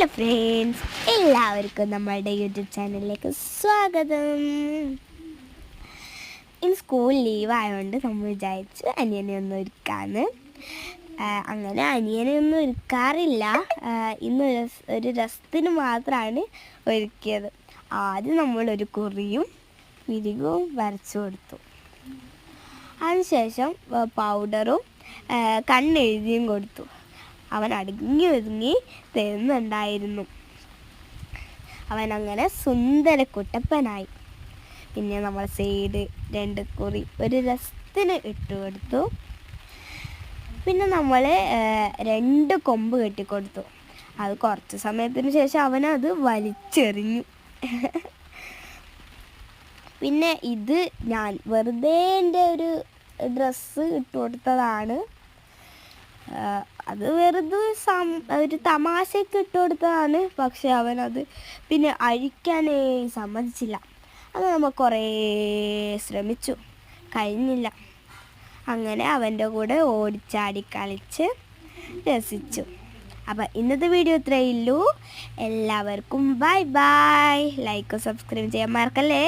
Hello friends, എല്ലാവർക്കും നമ്മളുടെ YouTube ചാനലിലേക്ക് സ്വാഗതം. ഇന്ന് സ്കൂൾ ലീവ് ആയതുകൊണ്ട് നമ്മൾ വിചാരിച്ചു അനിയനെ ഒന്നും ഒരുക്കാന്ന്. അങ്ങനെ അനിയനെ ഒന്നും ഒരുക്കാറില്ല. ഇന്ന് ഒരു രസത്തിന് മാത്രമാണ് ഒരുക്കിയത്. ആദ്യം നമ്മളൊരു കുറിയും മിരികവും വരച്ചു കൊടുത്തു. അതിനുശേഷം പൗഡറും കണ്ണെഴുതിയും കൊടുത്തു. അവൻ അടുങ്ങി ഒതുങ്ങി തരുന്നുണ്ടായിരുന്നു. അവൻ അങ്ങനെ സുന്ദര കുട്ടപ്പനായി. പിന്നെ നമ്മൾ സൈഡ് 2 കുറി ഒരു രസത്തിന് ഇട്ട് കൊടുത്തു. പിന്നെ നമ്മൾ 2 കൊമ്പ് കെട്ടിക്കൊടുത്തു. അത് കുറച്ച് സമയത്തിന് ശേഷം അവനത് വലിച്ചെറിഞ്ഞു. പിന്നെ ഇത് ഞാൻ വെറുതെ എൻ്റെ ഒരു ഡ്രസ്സ് ഇട്ട് കൊടുത്തതാണ്. അത് വെറുതെ ഒരു തമാശയ്ക്ക് ഇട്ട് കൊടുത്തതാണ്. പക്ഷെ അവനത് പിന്നെ അഴിക്കാനേ സമ്മതിച്ചില്ല. അത് നമ്മൾ കുറേ ശ്രമിച്ചു, കഴിഞ്ഞില്ല. അങ്ങനെ അവൻ്റെ കൂടെ ഓടിച്ചാടി കളിച്ച് രസിച്ചു. അപ്പം ഇന്നത്തെ വീഡിയോ ഇത്രയേ ഉള്ളൂ. എല്ലാവർക്കും ബൈ ബൈ. ലൈക്ക് സബ്സ്ക്രൈബ് ചെയ്യാൻ മറക്കല്ലേ.